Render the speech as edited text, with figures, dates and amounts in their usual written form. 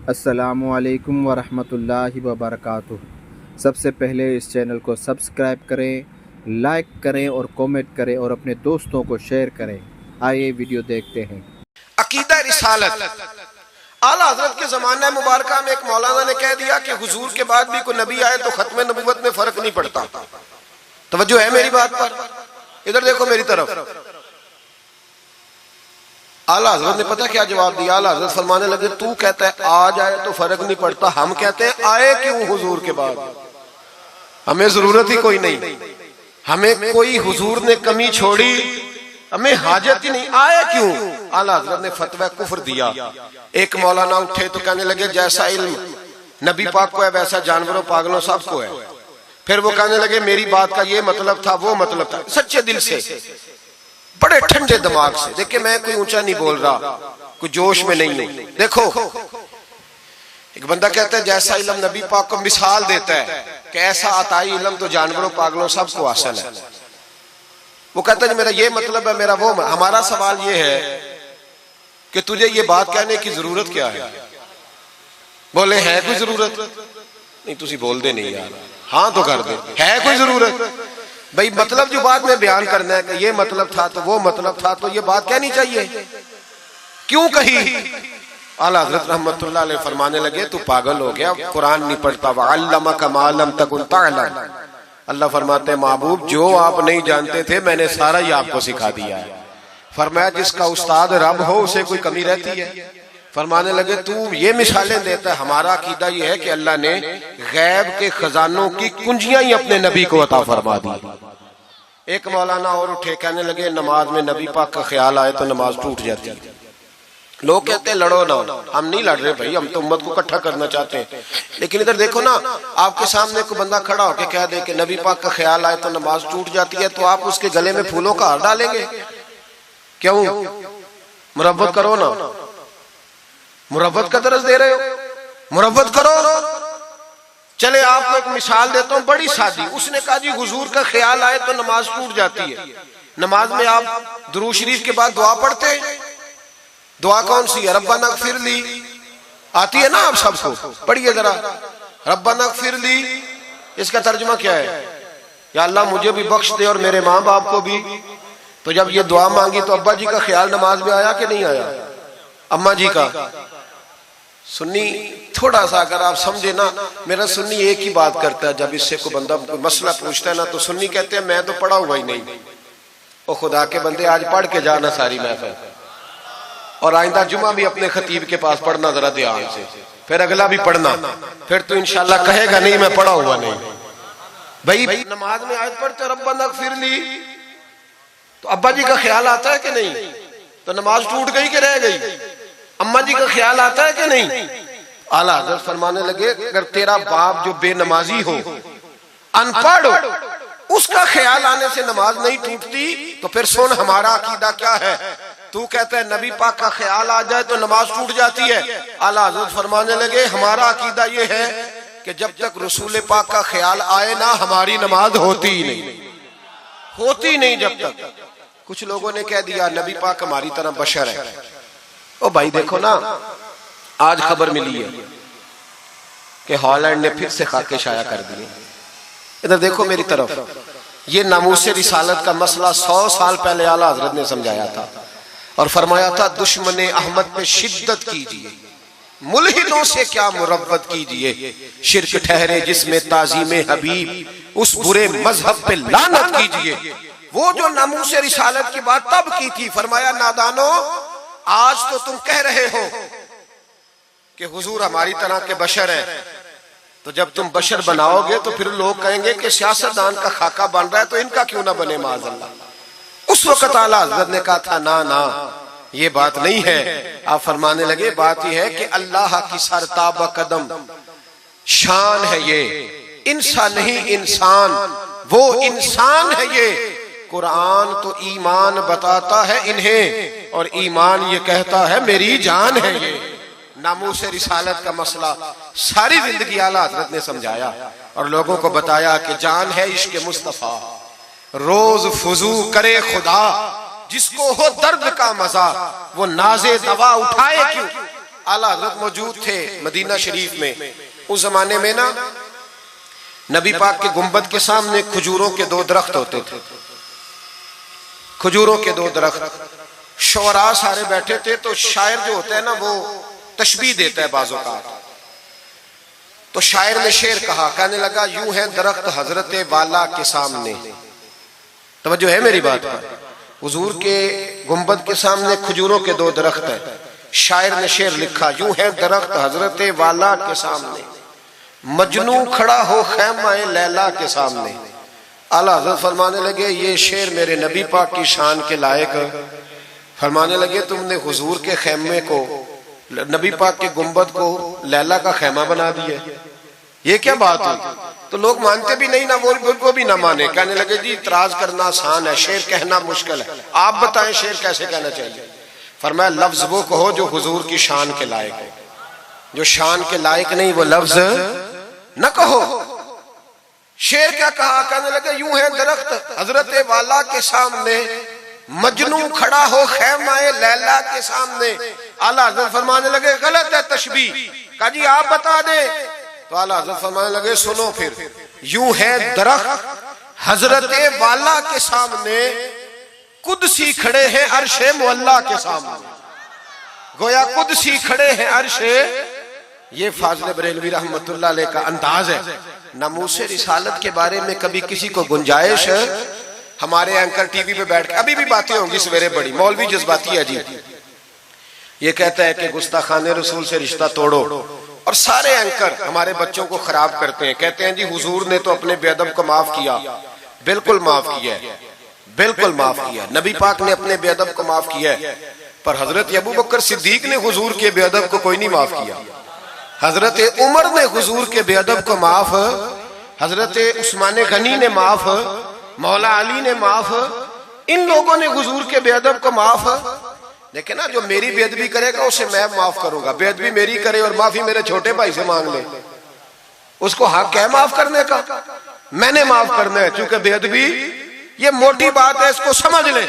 अस्सलामुअलैकुम वरहमतुल्लाहि वबरकातुह। सबसे पहले इस चैनल को सब्सक्राइब करें, लाइक करें और कमेंट करें और अपने दोस्तों को शेयर करें। आइए वीडियो देखते हैं। अकीदा रिसालत आला हजरत के ज़माने मुबारका में एक मौलाना ने कह दिया कि हुजूर के बाद भी कोई नबी आए तो खत्म नबूवत में फर्क नहीं पड़ता। तवज्जो है मेरी बात पर? इधर देखो मेरी तरफ। आला हजरत ने पता क्या जवाब दिया? आला हजरत फरमाने लगे, तू कहता है आ जाए तो फर्क नहीं पड़ता, हम कहते हैं आए क्यों हुजूर के बाद? हमें जरूरत ही कोई नहीं, हमें कोई हुजूर ने कमी छोड़ी, हमें हाजत ही नहीं, आए क्यों? आला हजरत ने फतवा कुफर दिया। एक मौलाना उठे तो कहने लगे जैसा इल्म नबी पाक को है वैसा जानवरों पागलों सबको है। फिर वो कहने लगे मेरी बात का ये मतलब था वो मतलब था, सच्चे दिल से बड़े ठंडे दिमाग से। देखिए मैं कोई ऊंचा नहीं बोल रहा, कोई जोश में नहीं हूं। देखो एक बंदा कहता है जैसा इल्म नबी पाक को मिसाल देता है कि ऐसा अताई इल्म तो जानवरों पागलों सबको हासिल है। वो कहता है मेरा ये मतलब है, मेरा वो। हमारा सवाल ये है कि तुझे ये बात कहने की जरूरत क्या है? बोले है कोई जरूरत? नहीं तुसी बोल दे नहीं यार, हाँ तो कर दे, है कोई जरूरत? भाई मतलब जो बात में बयान करना है कि ये मतलब था तो वो मतलब था, तो ये बात कहनी चाहिए, क्यों कही? आला हज़रत रहमतुल्लाह अलैह फरमाने लगे तू पागल हो गया, कुरान नहीं पढ़ता। वअल्लमका मा लम तकुन तअलम। अल्लाह फरमाते हैं महबूब जो आप नहीं जानते थे मैंने सारा ही आपको सिखा दिया है। फरमाया जिसका उस्ताद रब हो उसे कोई कमी रहती है? फरमाने लगे तू ये मिसालें देता है, हमारा अकीदा ये है कि अल्लाह ने गैब के खजानों की कुंजियां ही अपने नबी को अता फरमा दी। एक मौलाना और उठे कहने लगे नमाज में नबी पाक का ख्याल आए तो नमाज टूट जाती है। लोग कहते हैं लड़ो ना, हम नहीं लड़ रहे भाई, हम तो उम्मत को इकट्ठा करना चाहते हैं। लेकिन इधर देखो ना, आपके सामने कोई बंदा खड़ा होकर कह दे कि नबी पाक का ख्याल आए तो नमाज टूट जाती है, तो आप उसके गले में फूलों का हार डालेंगे? क्यों? मुरव्वत करो ना, मुरव्वत का दर्ज दे रहे हो, मुरव्वत करो। चले आपको एक मिसाल देता हूं बड़ी सादी। उसने कहा जी हुजूर का ख्याल आए तो नमाज टूट जाती है। नमाज में आप दुरूद शरीफ के बाद दुआ पढ़ते हैं, दुआ कौन सी है? रब्बना इग़फिरली आती है ना आप सबको, पढ़िए जरा, रब्बना इग़फिरली। इसका तर्जुमा क्या है? या अल्लाह मुझे भी बख्श दे और मेरे माँ बाप को भी। तो जब ये दुआ मांगी तो अब्बा जी का ख्याल नमाज में आया कि नहीं आया? अम्मा जी का? सुन्नी थोड़ा सा अगर आप समझे ना, मेरा सुन्नी एक ही बात करता है, जब इससे कोई बंदा कोई मसला पूछता है ना तो सुन्नी कहते हैं मैं तो पढ़ा हुआ ही नहीं। ओ खुदा के बंदे आज पढ़ के जाना सारी महफिल, और आइंदा जुमा भी अपने खतीब के पास पढ़ना जरा ध्यान से, फिर अगला भी पढ़ना, फिर तो इंशाल्लाह कहेगा नहीं मैं पढ़ा हुआ नहीं। भाई नमाज में आयत पढ़ते रब्बना इग़फिरली तो अब्बा जी का ख्याल आता है कि नहीं? तो नमाज टूट गई कि रह गई? अम्मा जी का ख्याल आता है कि नहीं? आला हज़रत फरमाने लगे अगर तेरा बाप जो बेनमाजी हो, अनपढ़ हो, उसका ख्याल आने से नमाज नहीं टूटती, तो फिर सुन हमारा अकीदा क्या है। तू कहता है नबी पाक का ख्याल आ जाए तो नमाज टूट जाती है। आला हज़रत फरमाने लगे हमारा अकीदा ये है कि जब तक रसूल पाक का ख्याल आए ना हमारी नमाज होती ही नहीं, होती नहीं जब तक। कुछ लोगों ने कह दिया नबी पाक हमारी तरह बशर है। ओ भाई देखो ना, आज खबर मिली है कि हॉलैंड ने फिर से खाके शाया कर दिए। इधर देखो मेरी तरफ, ये नामूसे रिसालत का मसला 100 साल पहले आला हजरत ने समझाया था और फरमाया था दुश्मने अहमद पे शिद्दत कीजिए, मुल्हिदों से क्या मुरव्वत कीजिए, शिर्क ठहरे जिसमें ताज़ीम हबीब, उस बुरे मजहब पे लानत कीजिए। वो जो नामूसे रिसालत की बात तब की थी, फरमाया नादानो आज तो तुम कह रहे हो कि हुजूर हमारी तरह के बशर है, तो जब तुम बशर बनाओगे तो फिर लोग कहेंगे कि सियासतदान का खाका बन रहा है तो इनका क्यों ना बने माज़अल्लाह। उस वक्त आला हज़रत ने कहा था ना ना ये बात नहीं है। आप फरमाने लगे बात यह है कि अल्लाह की सरताब कदम शान है ये, इंसान नहीं इंसान, वो इंसान है ये। कुरान तो ईमान बताता है इन्हें और ईमान ये कहता है मेरी जान है ये। नामूसे रिसालत का मसला सारी जिंदगी आला हज़रत ने समझाया और लोगों को बताया कि जान है इश्क मुस्तफा, रोज फुजू करे खुदा, जिसको हो दर्द का मजा वो नाजे दवा उठाए क्यों। आला हजरत मौजूद थे मदीना शरीफ में। उस जमाने में ना नबी पाक के गुंबद के सामने खजूरों के 2 दरख्त होते थे, खजूरों के 2 दरख्त। शोरा सारे बैठे थे, तो शायर जो होता है ना वो तशबीह देता है बाज़ों का। तो शायर ने शेर कहा, कहने लगा यूं है दरख्त हजरत वाला के सामने। तवज्जो है मेरी बात पर? हुजूर के गुंबद के सामने खजूरों के 2 दरख्त है। शायर ने शेर लिखा, यूं है दरख्त हजरत वाला के सामने, मजनू खड़ा हो खैमाए लैला के सामने। आला हज़रत फरमाने लगे ये शेर मेरे नबी पाक की शान के लायक। फरमाने लगे तुमने हुजूर के खैमे को, नबी पाक के गुंबद को लैला का खैमा बना दिया, ये क्या बात है? तो लोग मानते भी नहीं ना, वो भी ना माने। कहने लगे जी इतराज करना आसान है, शेर कहना मुश्किल है, आप बताएं शेर कैसे कहना चाहिए। फरमाया लफ्ज वो कहो जो हुजूर की शान के लायक है, जो शान के लायक नहीं वो लफ्ज न कहो। शेर क्या कहा? कहने लगे यूं है दरख्त हजरत वाला के सामने, मजनू खड़ा हो खैमाए लैला के सामने। आला हज़रत फरमाने लगे गलत है तशबीह। कहा जी आप बता दें। तो आला हज़रत फरमाने लगे सुनो फिर, यूं है दरख्त हजरत वाला के सामने, कुदसी खड़े हैं अर्शे मुअल्ला के सामने। गोया कुदसी खड़े हैं अर्शे। ये फाज़िल बरेलवी रहमतुल्लाह अलैह का अंदाज है। नमूसे रिसालत के बारे में कभी किसी को गुंजाइश, हमारे एंकर टीवी पे बैठ के अभी भी बातें होंगी सवेरे बड़ी, मौलवी जज्बाती है जी, ये कहता है कि गुस्ताखाने रसूल से रिश्ता तोड़ो, और सारे एंकर हमारे बच्चों को खराब करते हैं। कहते हैं जी हुजूर ने तो अपने बेअदब को माफ किया। बिल्कुल माफ किया है, बिल्कुल माफ किया। नबी पाक ने अपने बेअदब को माफ किया है, पर हजरत अबू बकर सिद्दीक ने हुजूर के बेअदब को कोई नहीं माफ किया। हजरत उमर ने हुजूर के बेअदब को माफ, हजरत उस्मान गनी ने माफ, मौला अली ने माफ, इन लोगों ने हुजूर के बेअदब को माफ। लेकिन ना जो मेरी बेअदबी करेगा उसे मैं माफ करूंगा। बेअदबी मेरी करे और माफी मेरे छोटे भाई से मांग ले, उसको हक है माफ करने का? मैंने माफ करना है, क्योंकि बेअदबी ये मोटी बात है, इसको समझ ले।